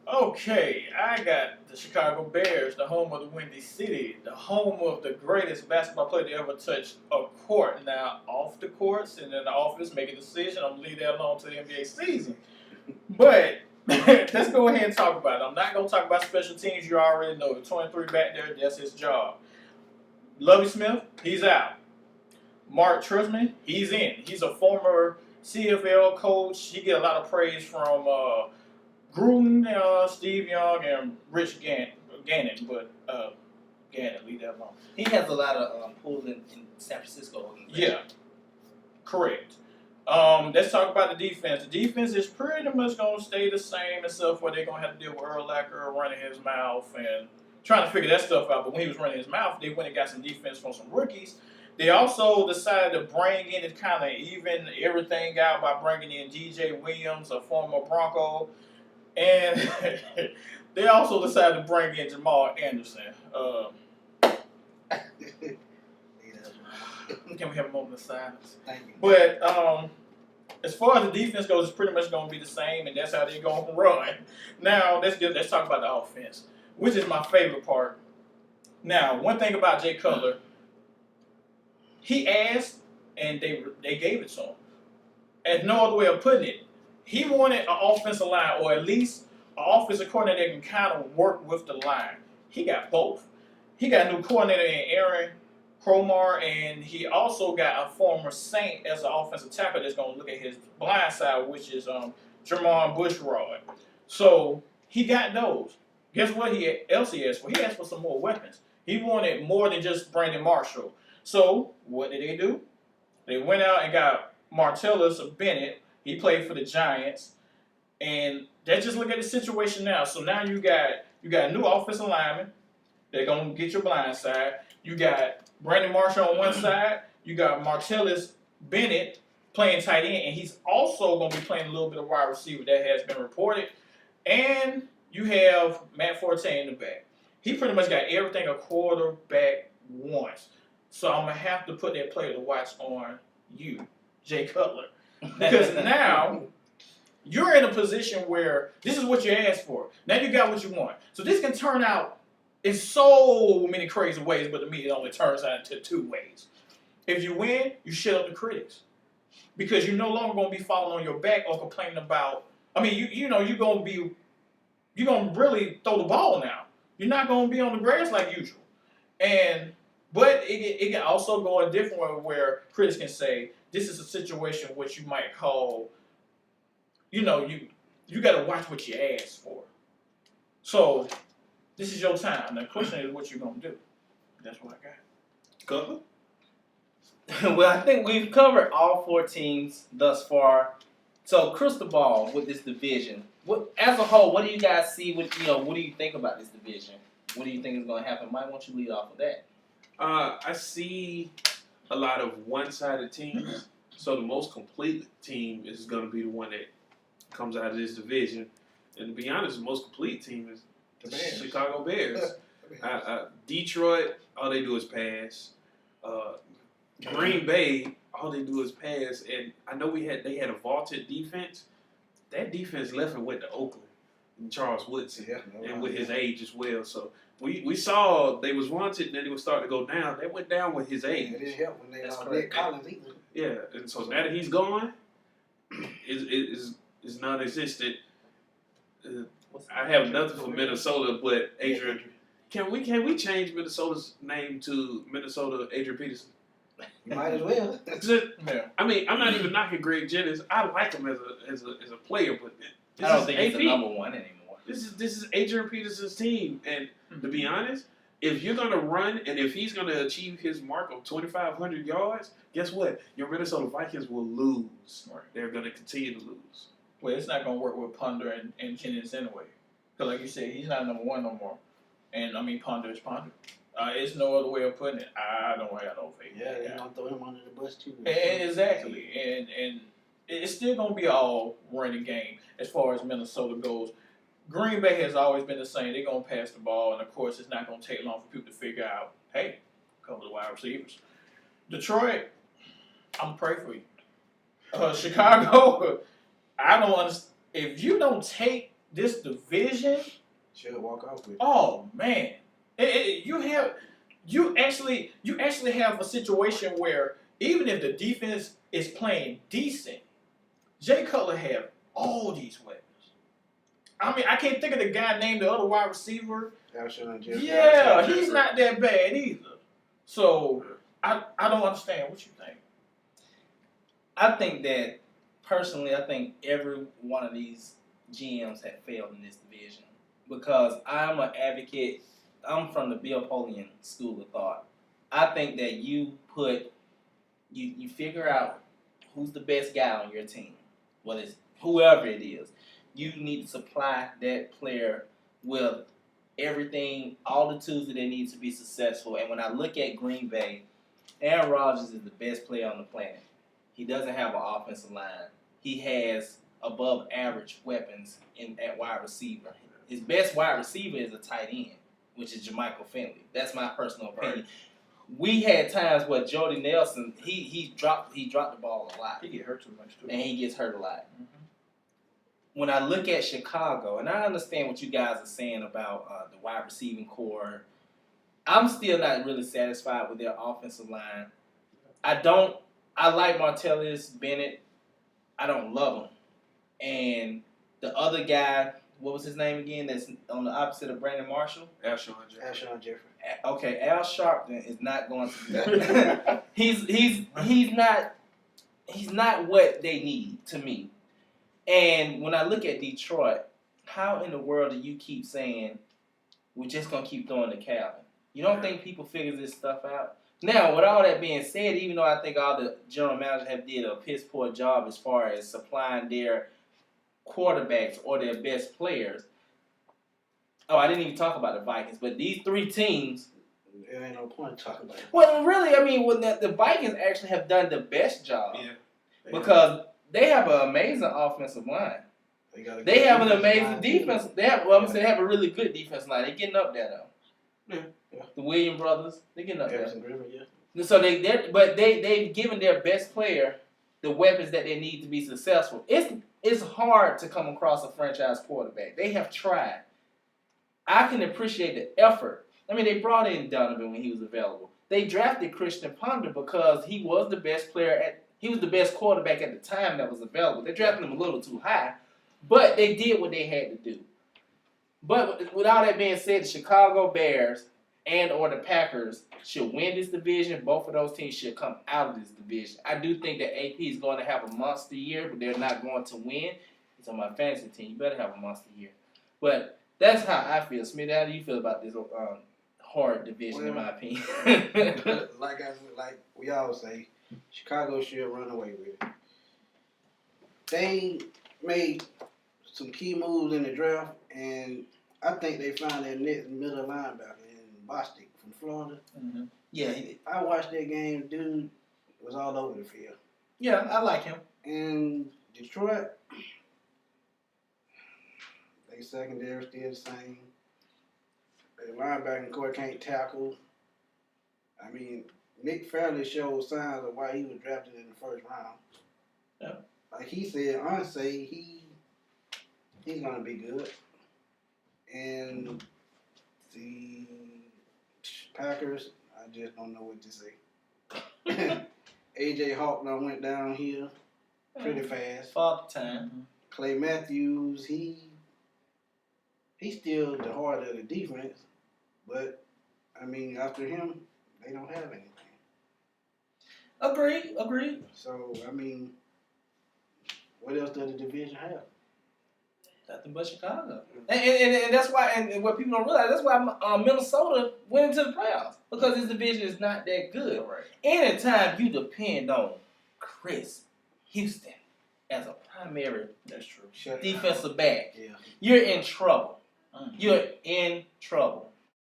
Okay, I got the Chicago Bears, the home of the Windy City, the home of the greatest basketball player to ever touch a court. Now, off the courts and in the office, make a decision. I'm gonna leave that alone to the NBA season. But let's go ahead and talk about it. I'm not gonna talk about special teams. You already know the 23 back there. That's his job. Lovie Smith, he's out. Mark Tristman, he's in. He's a former CFL coach. He get a lot of praise from Gruden, Steve Young, and Rich Gannon. But Gannon, leave that alone. He has a lot of pulls in San Francisco. Yeah, correct. Let's talk about the defense. The defense is pretty much going to stay the same, except for they're going to have to deal with Urlacher running his mouth and trying to figure that stuff out. But when he was running his mouth, they went and got some defense from some rookies. They also decided to bring in and kind of even everything out by bringing in DJ Williams, a former Bronco. And they also decided to bring in Jamal Anderson. Can we have a moment of silence? Thank you. But as far as the defense goes, it's pretty much going to be the same, and that's how they're going to run. Now, let's talk about the offense, which is my favorite part. Now, one thing about Jay Cutler, he asked, and they gave it to him. And no other way of putting it. He wanted an offensive line, or at least an offensive coordinator that can kind of work with the line. He got both. He got a new coordinator in Aaron Cromar, and he also got a former Saint as an offensive tackle that's going to look at his blind side, which is Jermon Bushrod. So he got those. Guess what else he asked for? He asked for some more weapons. He wanted more than just Brandon Marshall. So what did they do? They went out and got Martellus Bennett. He played for the Giants. And let's just look at the situation now. So now you got a new offensive lineman. They're going to get your blind side. You got Brandon Marshall on one side. You got Martellus Bennett playing tight end. And he's also going to be playing a little bit of wide receiver that has been reported. And you have Matt Forte in the back. He pretty much got everything a quarterback wants. So I'm going to have to put that player to watch on you, Jay Cutler. Because now you're in a position where this is what you asked for. Now you got what you want. So this can turn out in so many crazy ways, but to me it only turns out into two ways. If you win, you shut up the critics. Because you're no longer going to be falling on your back or complaining about, you're going to really throw the ball now. You're not going to be on the grass like usual. But it can also go a different way where critics can say, this is a situation which you might call, you got to watch what you ask for. So, this is your time. The question is what you're going to do. That's what I got. Cutler? Well, I think we've covered all four teams thus far. So, crystal ball with this division. As a whole, what do you guys see? What do you think about this division? What do you think is going to happen? Mike, why don't you lead off with that? I see a lot of one-sided teams. So the most complete team is going to be the one that comes out of this division. And to be honest, the most complete team is the Chicago Bears. Detroit, all they do is pass. Green Bay, all they do is pass. And I know they had a vaulted defense. That defense left and went to Oakland and Charles Woodson, and with his age as well. So we saw they was vaunted, and then they would start to go down. They went down with his age. It didn't help when they Nick Collins either. Yeah, and so now that he's gone, is non-existent. I have nothing for Minnesota, but Adrian. Can we change Minnesota's name to Minnesota Adrian Peterson? You might as well. Yeah. I'm not even knocking Greg Jennings. I like him as a player, but I don't think he's the number one anymore. This is Adrian Peterson's team, and to be honest, if you're gonna run and if he's gonna achieve his mark of 2,500 yards, guess what? Your Minnesota Vikings will lose. Right. They're gonna continue to lose. Well, it's not going to work with Ponder and Jennings anyway. Because like you said, he's not number one no more. And, Ponder is Ponder. It's no other way of putting it. I don't have no faith. Yeah, they're going to throw him under the bus, too. Exactly. And it's still going to be all running game as far as Minnesota goes. Green Bay has always been the same. They're going to pass the ball. And, of course, it's not going to take long for people to figure out, hey, a couple of wide receivers. Detroit, I'm going to pray for you. Chicago, I don't understand. If you don't take this division, Should walk off with it. oh man, you actually have a situation where even if the defense is playing decent, Jay Cutler have all these weapons. I mean, I can't think of the guy named the other wide receiver. Alshon Jeffrey. Yeah, he's not that bad either. So I don't understand what you think. I think that personally, I think every one of these GMs have failed in this division because I'm an advocate. I'm from the Bill Polian school of thought. I think that you figure out who's the best guy on your team, whether it's whoever it is. You need to supply that player with everything, all the tools that they need to be successful. And when I look at Green Bay, Aaron Rodgers is the best player on the planet. He doesn't have an offensive line. He has above average weapons at wide receiver. His best wide receiver is a tight end, which is Jermichael Finley. That's my personal opinion. Right. We had times where Jordy Nelson, he dropped the ball a lot. He get hurt too much too. And he gets hurt a lot. Mm-hmm. When I look at Chicago, and I understand what you guys are saying about the wide receiving core, I'm still not really satisfied with their offensive line. I like Martellus Bennett. I don't love him. And the other guy, what was his name again? That's on the opposite of Brandon Marshall. Alshon Jeffrey. Okay, Al Sharpton is not going to. He's not what they need to me. And when I look at Detroit, how in the world do you keep saying we're just gonna keep throwing to Calvin? You don't think people figure this stuff out? Now, with all that being said, even though I think all the general managers have did a piss poor job as far as supplying their quarterbacks or their best players. Oh, I didn't even talk about the Vikings, but these three teams. There ain't no point talking about it. Well, really, I mean, when the Vikings actually have done the best job. Yeah. Because they have an amazing offensive line. They have an amazing defense. They have a really good defense line. They're getting up there though. Yeah. The Williams brothers, they're getting up there. Yeah. So they've given their best player the weapons that they need to be successful. It's hard to come across a franchise quarterback. They have tried. I can appreciate the effort. I mean, they brought in Donovan when he was available. They drafted Christian Ponder because he was the best he was the best quarterback at the time that was available. They drafted him a little too high, but they did what they had to do. But with all that being said, the Chicago Bears and or the Packers should win this division. Both of those teams should come out of this division. I do think that AP is going to have a monster year, but they're not going to win. It's on my fantasy team. You better have a monster year. But that's how I feel. Smith, how do you feel about this hard division, in my opinion? like we always say, Chicago should run away with it. They made some key moves in the draft, and I think they found their next middle linebacker in Bostic from Florida. Mm-hmm. Yeah, I watched that game. Dude was all over the field. Yeah, I like him. And Detroit, they secondary still the same. The linebacking core can't tackle. I mean, Nick Fairley showed signs of why he was drafted in the first round. Yeah. Like he said, honestly, he's gonna be good. And the Packers, I just don't know what to say. AJ Hawk done went downhill pretty fast. Father time. Clay Matthews, he's still the heart of the defense, but I mean, after him, they don't have anything. Agreed. So I mean, what else does the division have? Nothing but Chicago. And that's why, and what people don't realize, that's why Minnesota went into the playoffs. Because this division is not that good. Right. Anytime you depend on Chris Houston as a primary defensive back, Yeah. you're in trouble. You're in trouble.